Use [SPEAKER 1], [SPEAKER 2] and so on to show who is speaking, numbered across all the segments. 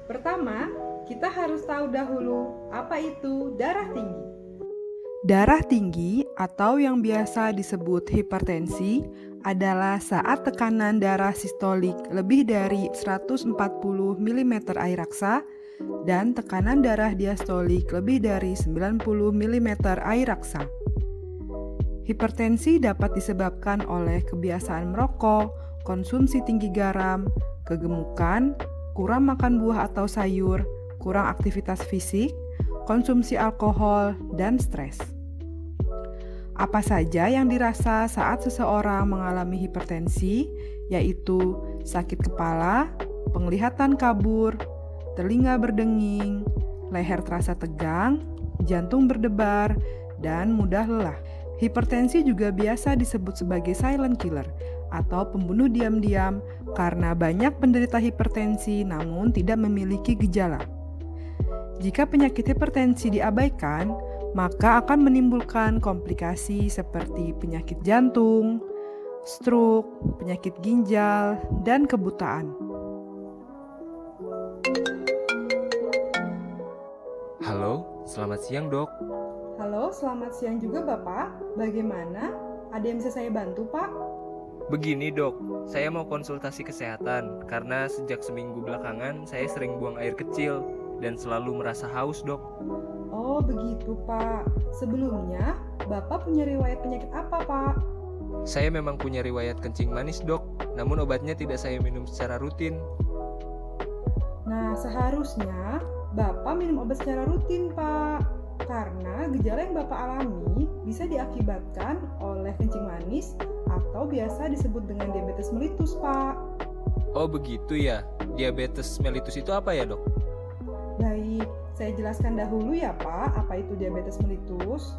[SPEAKER 1] Pertama, kita harus tahu dahulu apa itu darah tinggi.
[SPEAKER 2] Darah tinggi atau yang biasa disebut hipertensi adalah saat tekanan darah sistolik lebih dari 140 mm air raksa dan tekanan darah diastolik lebih dari 90 mm air raksa. Hipertensi dapat disebabkan oleh kebiasaan merokok, konsumsi tinggi garam, kegemukan, kurang makan buah atau sayur, kurang aktivitas fisik, konsumsi alkohol, dan stres. Apa saja yang dirasa saat seseorang mengalami hipertensi, yaitu sakit kepala, penglihatan kabur, telinga berdenging, leher terasa tegang, jantung berdebar, dan mudah lelah. Hipertensi juga biasa disebut sebagai silent killer atau pembunuh diam-diam karena banyak penderita hipertensi namun tidak memiliki gejala. Jika penyakit hipertensi diabaikan, maka akan menimbulkan komplikasi seperti penyakit jantung, stroke, penyakit ginjal, dan kebutaan.
[SPEAKER 3] Halo, selamat siang dok.
[SPEAKER 1] Halo, selamat siang juga Bapak. Bagaimana? Ada yang bisa saya bantu, Pak?
[SPEAKER 3] Begini dok, saya mau konsultasi kesehatan karena sejak seminggu belakangan saya sering buang air kecil dan selalu merasa haus dok.
[SPEAKER 1] Oh, begitu, Pak. Sebelumnya, Bapak punya riwayat penyakit apa, Pak?
[SPEAKER 3] Saya memang punya riwayat kencing manis dok, namun obatnya tidak saya minum secara rutin.
[SPEAKER 1] Nah, seharusnya Bapak minum obat secara rutin, Pak. Karena gejala yang Bapak alami bisa diakibatkan oleh kencing manis atau biasa disebut dengan diabetes mellitus, Pak.
[SPEAKER 3] Oh begitu ya, diabetes mellitus itu apa ya dok?
[SPEAKER 1] Baik, saya jelaskan dahulu ya, Pak, apa itu diabetes mellitus.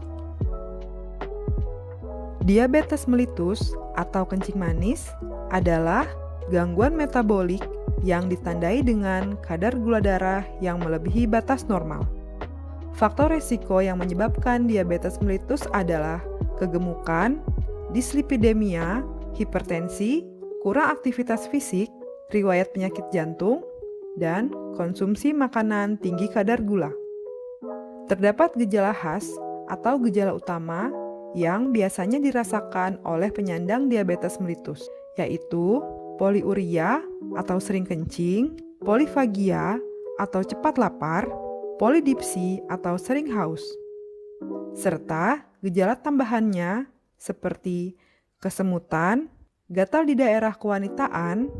[SPEAKER 2] Diabetes mellitus atau kencing manis adalah gangguan metabolik yang ditandai dengan kadar gula darah yang melebihi batas normal. Faktor risiko yang menyebabkan diabetes mellitus adalah kegemukan, dislipidemia, hipertensi, kurang aktivitas fisik, riwayat penyakit jantung, dan konsumsi makanan tinggi kadar gula. Terdapat gejala khas atau gejala utama yang biasanya dirasakan oleh penyandang diabetes mellitus, yaitu poliuria atau sering kencing, polifagia atau cepat lapar, polidipsi atau sering haus, serta gejala tambahannya seperti kesemutan, gatal di daerah kewanitaan,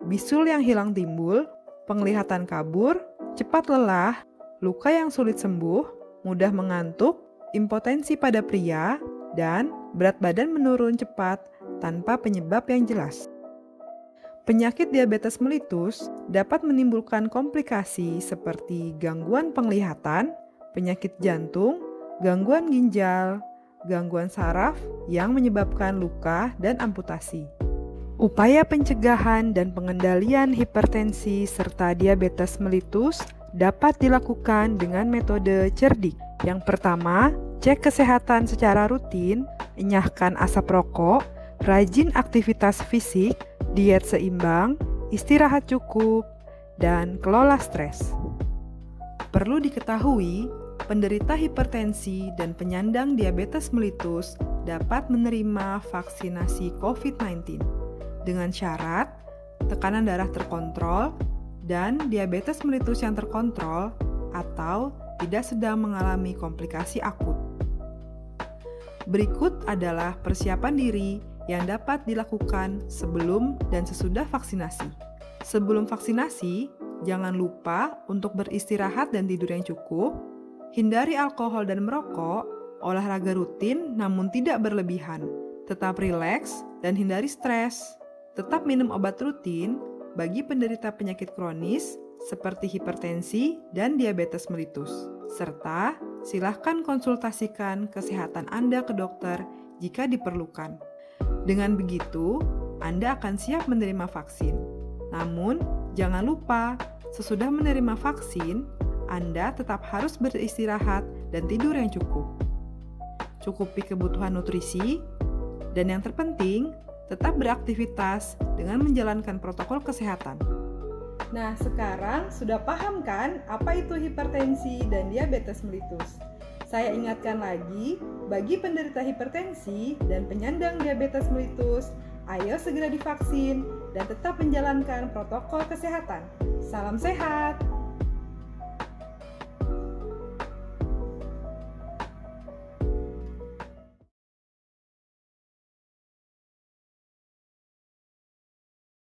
[SPEAKER 2] bisul yang hilang timbul, penglihatan kabur, cepat lelah, luka yang sulit sembuh, mudah mengantuk, impotensi pada pria, dan berat badan menurun cepat tanpa penyebab yang jelas. Penyakit diabetes mellitus dapat menimbulkan komplikasi seperti gangguan penglihatan, penyakit jantung, gangguan ginjal, gangguan saraf yang menyebabkan luka dan amputasi. Upaya pencegahan dan pengendalian hipertensi serta diabetes mellitus dapat dilakukan dengan metode cerdik. Yang pertama, cek kesehatan secara rutin, enyahkan asap rokok, rajin aktivitas fisik, diet seimbang, istirahat cukup, dan kelola stres. Perlu diketahui, penderita hipertensi dan penyandang diabetes mellitus dapat menerima vaksinasi COVID-19 dengan syarat tekanan darah terkontrol dan diabetes mellitus yang terkontrol atau tidak sedang mengalami komplikasi akut. Berikut adalah persiapan diri yang dapat dilakukan sebelum dan sesudah vaksinasi. Sebelum vaksinasi, jangan lupa untuk beristirahat dan tidur yang cukup, hindari alkohol dan merokok, olahraga rutin namun tidak berlebihan, tetap rileks dan hindari stres, tetap minum obat rutin bagi penderita penyakit kronis seperti hipertensi dan diabetes mellitus, serta silahkan konsultasikan kesehatan Anda ke dokter jika diperlukan. Dengan begitu, Anda akan siap menerima vaksin. Namun, jangan lupa, sesudah menerima vaksin, Anda tetap harus beristirahat dan tidur yang cukup. Cukupi kebutuhan nutrisi, dan yang terpenting, tetap beraktivitas dengan menjalankan protokol kesehatan.
[SPEAKER 1] Nah, sekarang sudah paham kan apa itu hipertensi dan diabetes melitus? Saya ingatkan lagi, bagi penderita hipertensi dan penyandang diabetes melitus, ayo segera divaksin dan tetap menjalankan protokol kesehatan. Salam sehat!